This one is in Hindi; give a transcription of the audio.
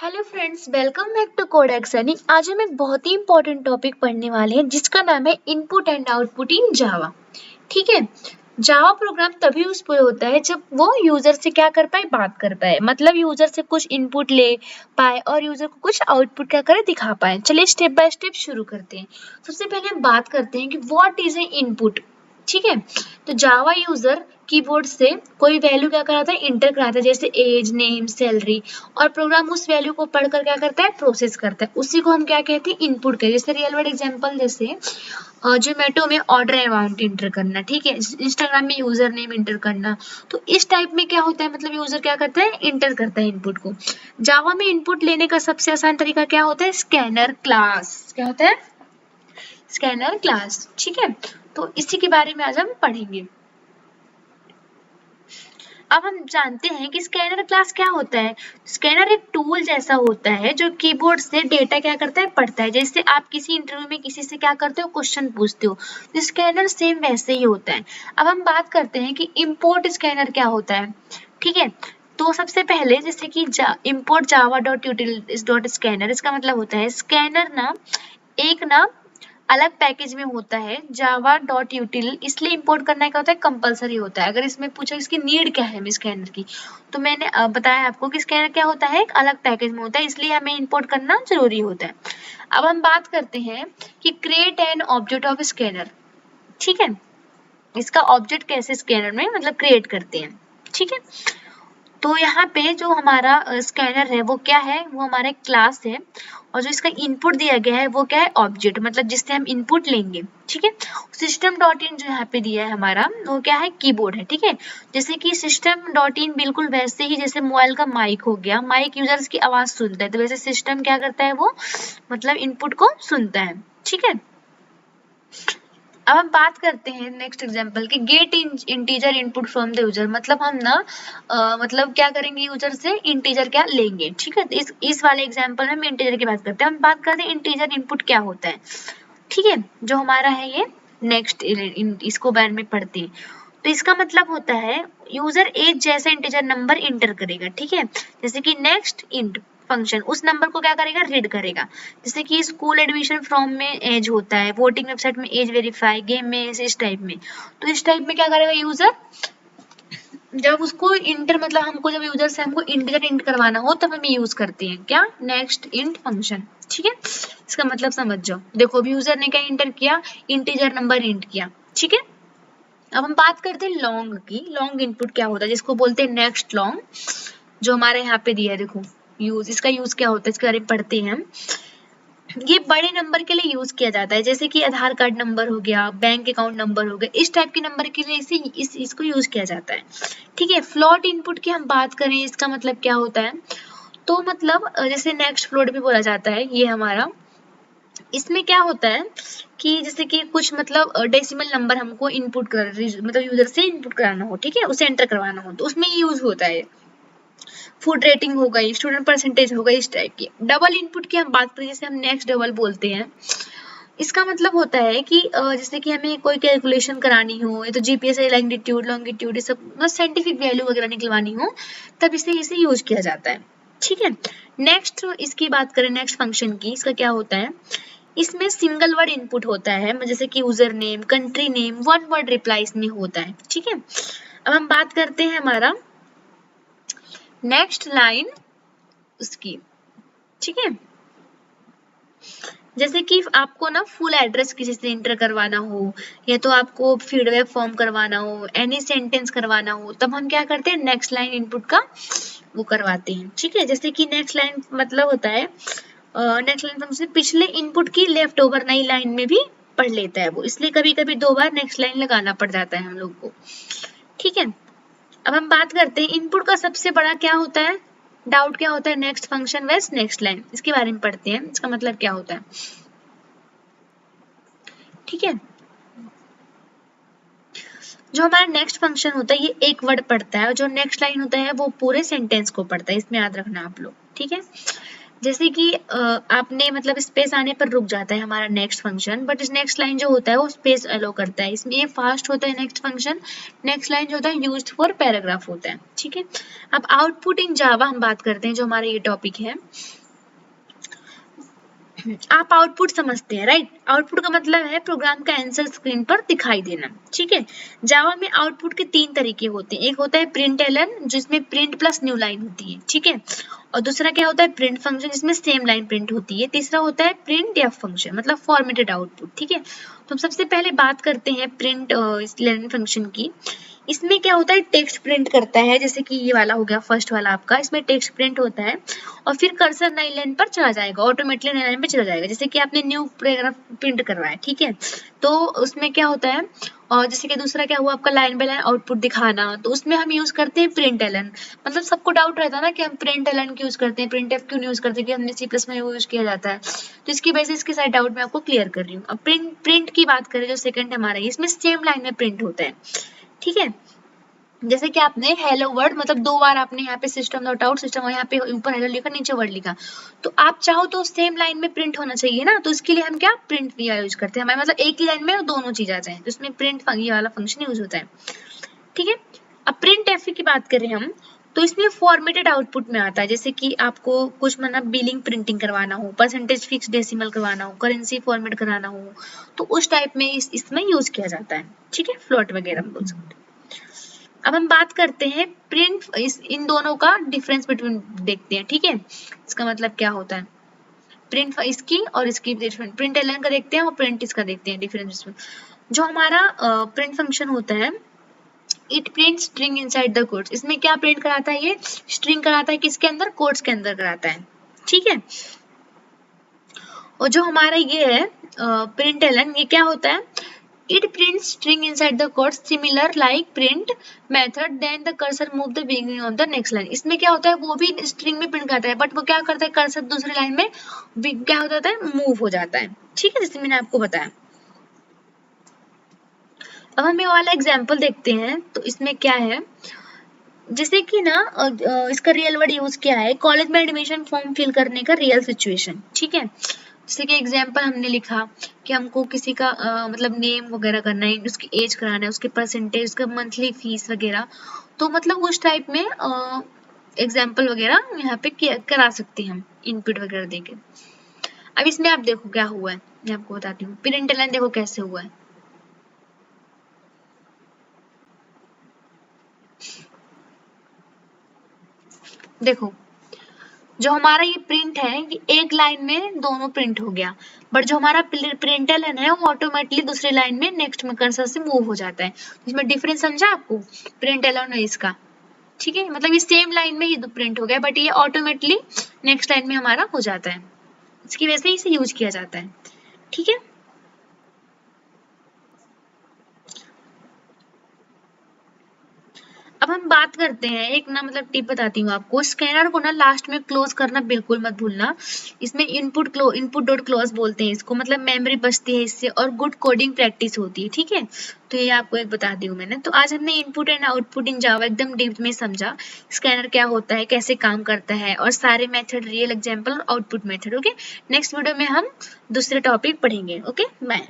Hello friends, welcome back to Codex Earning. आज हम एक बहुत ही इंपॉर्टेंट टॉपिक पढ़ने वाले हैं जिसका नाम है इनपुट एंड आउटपुट इन जावा। ठीक है। जावा प्रोग्राम तभी यूजफुल होता है जब वो यूजर से क्या कर पाए, बात कर पाए, मतलब यूजर से कुछ इनपुट ले पाए और यूजर को कुछ आउटपुट क्या करे, दिखा पाए। चलिए स्टेप बाय स्टेप शुरू करते हैं। सबसे पहले हम बात करते हैं कि व्हाट इज ए इनपुट। ठीक है। तो जावा यूजर कीबोर्ड से कोई वैल्यू क्या कराता है, इंटर कराता है, जैसे एज, नेम, सैलरी, और प्रोग्राम उस वैल्यू को पढ़कर क्या करता है, प्रोसेस करता है। उसी को हम क्या कहते हैं, इनपुट कहते हैं। जैसे रियल वर्ल्ड एग्जांपल, जैसे जोमेटो में ऑर्डर अमाउंट इंटर करना, ठीक है, इंस्टाग्राम में यूजर नेम इंटर करना। तो इस टाइप में क्या होता है, मतलब यूजर क्या करता है, इंटर करता है इनपुट को। जावा में इनपुट लेने का सबसे आसान तरीका क्या होता है, स्कैनर क्लास। क्या होता है, स्कैनर क्लास। ठीक है। तो इसी के बारे में आज हम पढ़ेंगे। अब हम जानते हैं कि स्कैनर क्लास क्या होता है। स्कैनर एक टूल जैसा होता है जो कीबोर्ड से डेटा क्या करता है, पढ़ता है। जैसे आप किसी इंटरव्यू में किसी से क्या करते हो, क्वेश्चन पूछते हो, तो स्कैनर सेम वैसे ही होता है। अब हम बात करते हैं कि इंपोर्ट स्कैनर क्या होता है। ठीक है। तो सबसे पहले जैसे कि import Java dot utilities dot scanner, इसका मतलब होता है स्कैनर ना एक ना अलग पैकेज में होता है, जावा डॉट यूटिल, इसलिए इंपोर्ट करना क्या होता है, कंपलसरी होता है। अगर इसमें पूछा इसकी नीड क्या है स्कैनर की, तो मैंने बताया आपको कि स्कैनर क्या होता है, एक अलग पैकेज में होता है, इसलिए हमें इंपोर्ट करना जरूरी होता है। अब हम बात करते हैं कि create an object of scanner. ठीक है। इसका ऑब्जेक्ट कैसे स्कैनर में मतलब क्रिएट करते हैं। ठीक है। तो यहाँ पे जो हमारा स्कैनर है वो क्या है, वो हमारा क्लास है, और जो इसका इनपुट दिया गया है वो क्या है, ऑब्जेक्ट, मतलब जिससे हम इनपुट लेंगे। ठीक है। सिस्टम डॉट इन जो यहाँ पे दिया है हमारा, वो क्या है, कीबोर्ड है। ठीक है। जैसे कि सिस्टम डॉट इन बिल्कुल वैसे ही जैसे मोबाइल का माइक हो गया, माइक यूजर्स की आवाज सुनता है, तो वैसे सिस्टम क्या करता है, वो मतलब इनपुट को सुनता है। ठीक है। अब हम बात करते हैं नेक्स्ट एग्जांपल की, get integer input from the user, मतलब हम ना मतलब क्या करेंगे, यूजर से इंटीजर क्या लेंगे। ठीक है। तो इस वाले एग्जांपल में हम इंटीजर की बात करते हैं। हम बात करते हैं इंटीजर इनपुट क्या होता है। ठीक है। जो हमारा है ये नेक्स्ट, इसको बारे में पढ़ते हैं। तो इसका मतलब होता है यूजर एज जैसा इंटीजर नंबर इंटर करेगा। ठीक है। जैसे कि नेक्स्ट इंट फंक्शन उस नंबर को क्या करेगा, रीड करेगा। जैसे कि स्कूल एडमिशन फॉर्म में एज होता है, वोटिंग वेबसाइट में एज वेरीफाई, गेम में इस टाइप में। तो इस टाइप में क्या करेगा यूजर, जब उसको इंटर मतलब हमको जब यूजर से हमको इंटीजर इंट करवाना हो तब हम यूज करते हैं क्या, नेक्स्ट इंट फंक्शन। ठीक है। इसका मतलब समझ जाओ। देखो अभी यूजर ने क्या इंटर किया, इंटीजर नंबर इंट किया। ठीक है। अब हम बात करते हैं लॉन्ग की। लॉन्ग इनपुट क्या होता है, जिसको बोलते हैं नेक्स्ट लॉन्ग, जो हमारे यहाँ पे दिया है। देखो यूज, इसका यूज क्या होता है, इसके बारे में पढ़ते हैं हम। ये बड़े नंबर के लिए यूज किया जाता है, जैसे कि आधार कार्ड नंबर हो गया, बैंक अकाउंट नंबर हो गया, इस टाइप के नंबर के लिए इसको यूज किया जाता है। ठीक है। फ्लोट इनपुट की हम बात करें, इसका मतलब क्या होता है, तो मतलब जैसे नेक्स्ट फ्लोट भी बोला जाता है ये हमारा। इसमें क्या होता है कि जैसे कि कुछ मतलब डेसिमल नंबर हमको इनपुट कर मतलब यूजर से इनपुट कराना हो, ठीक है, उसे एंटर करवाना हो, तो उसमें यूज होता है। फूड रेटिंग हो गई, स्टूडेंट परसेंटेज हो गई, इस टाइप की। डबल इनपुट की हम बात करें, जैसे हम नेक्स्ट डबल बोलते हैं। इसका मतलब होता है कि जैसे कि हमें कोई कैलकुलेशन करानी हो, या तो जीपीएस लैंगिट्यूड लॉन्गिट्यूड, ये सब मतलब साइंटिफिक वैल्यू वगैरह निकलवानी हो, तब इसे यूज किया जाता है। ठीक है। नेक्स्ट इसकी बात करें, नेक्स्ट फंक्शन की, इसका क्या होता है, इसमें सिंगल वर्ड इनपुट होता है, जैसे कि user name, country name, one word reply इसमें होता है। ठीक है। अब हम बात करते हैं हमारा नेक्स्ट लाइन उसकी। ठीक है। जैसे कि आपको ना फुल एड्रेस किसी से इंटर करवाना हो, या तो आपको फीडबैक फॉर्म करवाना हो, एनी सेंटेंस करवाना हो, तब हम क्या करते हैं, नेक्स्ट लाइन इनपुट का वो करवाते हैं। ठीक है। जैसे कि नेक्स्ट लाइन मतलब होता है, नेक्स्ट लाइन फंक्शन पिछले इनपुट की लेफ्ट ओवर नई लाइन में भी पढ़ लेता है वो, इसलिए कभी कभी 2 बार नेक्स्ट लाइन लगाना पड़ जाता है हम लोग को। ठीक है। अब हम बात करते हैं इनपुट का सबसे बड़ा क्या होता है, डाउट क्या होता है, नेक्स्ट फंक्शन वेस नेक्स्ट लाइन, इसके बारे में पढ़ते हैं, इसका मतलब क्या होता है। ठीक है। जो हमारा नेक्स्ट फंक्शन होता है ये एक वर्ड पढ़ता है, और जो नेक्स्ट लाइन होता है वो पूरे सेंटेंस को पढ़ता है, इसमें याद रखना आप लोग। ठीक है। जैसे कि आपने मतलब स्पेस आने पर रुक जाता है हमारा नेक्स्ट फंक्शन, बट इस नेक्स्ट लाइन जो होता है वो स्पेस अलो करता है, इसमें ये फास्ट होता है नेक्स्ट फंक्शन। नेक्स्ट लाइन जो होता है यूज्ड फॉर पैराग्राफ होता है, ठीक है। अब आउटपुट इन जावा हम बात करते हैं, जो हमारा ये टॉपिक है। आप आउटपुट समझते हैं, राइट? आउटपुट का मतलब है प्रोग्राम का आंसर स्क्रीन पर दिखाई देना, ठीक है। जावा में आउटपुट के 3 तरीके होते हैं। एक होता है प्रिंट एलन, जिसमें प्रिंट प्लस न्यू लाइन होती है, ठीक है। और दूसरा क्या होता है प्रिंट फंक्शन, जिसमें सेम लाइन प्रिंट होती है। तीसरा होता है प्रिंट एफ फंक्शन, मतलब फॉर्मेटेड आउटपुट, ठीक है। तो हम सबसे पहले बात करते हैं प्रिंट लाइन फंक्शन की। इसमें क्या होता है टेक्स्ट प्रिंट करता है, जैसे कि ये वाला हो गया फर्स्ट वाला आपका, इसमें टेक्स्ट प्रिंट होता है और फिर कर्सर नई लाइन पर चला जाएगा, ऑटोमेटिकली नई लाइन पे चला जाएगा। जैसे कि आपने न्यू पैराग्राफ प्रिंट करवाया है, ठीक है, तो उसमें क्या होता है, और जैसे कि दूसरा क्या हुआ आपका लाइन बाय लाइन आउटपुट दिखाना, तो उसमें हम यूज करते हैं प्रिंट एलन। मतलब सबको डाउट रहता है ना कि हम प्रिंट एलन क्यों यूज करते हैं, प्रिंट एफ क्यों नहीं यूज करते, कि हमने सी प्लस में यूज किया जाता है। तो इसकी वजह से इसके सारे डाउट मैं आपको क्लियर कर रही हूँ। अब प्रिंट की बात करें, जो सेकंड हमारा है, इसमें सेम लाइन में प्रिंट होता है, ठीक है। जैसे कि आपने हेलो वर्ड, मतलब 2 बार आपने यहाँ पे सिस्टम डॉट आउट सिस्टम और यहाँ पे ऊपर हेलो लिखा, नीचे वर्ड लिखा, तो आप चाहो तो सेम लाइन में प्रिंट होना चाहिए ना, तो इसके लिए हम क्या प्रिंट यूज करते हैं। हमारे मतलब एक ही लाइन में दोनों चीज आ जाए, तो इसमें प्रिंट ये वाला फंक्शन यूज होता है, ठीक है। अब प्रिंट एफ की बात करें हम, तो इसमें फॉर्मेटेड आउटपुट में आता है। जैसे कि आपको कुछ मतलब बिलिंग प्रिंटिंग करवाना हो, परसेंटेज फिक्स डेसिमल करवाना हो, करेंसी फॉर्मेट कराना हो, तो उस टाइप में इसमें यूज किया जाता है, ठीक है, फ्लोट वगैरह बोल सकते हैं। अब हम बात करते हैं प्रिंट, इन दोनों का डिफरेंस बिटवीन देखते हैं, ठीक है। इसका मतलब क्या होता है, प्रिंट इसकी और इसकी डिफरेंस, प्रिंट एलन का देखते हैं और प्रिंट इसका देखते हैं डिफरेंस। जो हमारा प्रिंट फंक्शन होता है, it print string inside the codes. इसमें क्या प्रिंट कराता है, ये स्ट्रिंग कराता है, किसके अंदर, कोड्स के अंदर कराता है, ठीक है। और जो हमारा ये है प्रिंट एलन, ये क्या होता है, it prints string inside the quotes similar like print method, then the cursor move the beginning of the next line। इसमें क्या होता है, वो भी string में प्रिंट करता है, बट वो क्या करता है, कर्सर दूसरी लाइन में क्या हो जाता है, मूव हो जाता है, ठीक है, जैसे मैंने आपको बताया। अब हम ये वाला एग्जाम्पल देखते हैं, तो इसमें क्या है, जैसे कि ना इसका रियल वर्ड यूज किया है, कॉलेज में एडमिशन फॉर्म फिल करने का रियल सिचुएशन, ठीक है। जैसे कि एग्जाम्पल हमने लिखा कि हमको किसी का मतलब नेम वगैरह करना है, उसकी एज कराना है, उसके परसेंटेज, उसका मंथली फीस वगैरह, तो मतलब उस टाइप में एग्जाम्पल वगैरह यहाँ पे करा सकते हैं हम इनपुट वगैरह देके। अब इसमें आप देखो क्या हुआ है, मैं आपको बताती हूँ। प्रिंट लाइन देखो कैसे हुआ है, देखो जो हमारा ये प्रिंट है, ये एक लाइन में दोनों प्रिंट हो गया, बट जो हमारा प्रिंट एलन है वो ऑटोमेटिकली दूसरी लाइन में नेक्स्ट में कर्सर से मूव हो जाता है। इसमें डिफरेंस समझा आपको, प्रिंट एलन है इसका, ठीक है, मतलब ये सेम लाइन में ही प्रिंट हो गया, बट ये ऑटोमेटिकली नेक्स्ट लाइन में हमारा हो जाता है, इसकी वजह से इसे यूज किया जाता है, ठीक है। अब हम बात करते हैं, एक ना मतलब टिप बताती हूँ आपको, स्कैनर को ना लास्ट में क्लोज करना बिल्कुल मत भूलना। इसमें इनपुट डॉट क्लोज बोलते हैं इसको, मतलब मेमोरी बचती है इससे और गुड कोडिंग प्रैक्टिस होती है, ठीक है। तो ये आपको एक बता दी हूँ मैंने। तो आज हमने इनपुट एंड आउटपुट इन जावा एकदम डीप में समझा, स्कैनर क्या होता है, कैसे काम करता है, और सारे मेथड, रियल एग्जाम्पल और output method, okay. Next video में हम दूसरे टॉपिक पढ़ेंगे, ओके, बाय।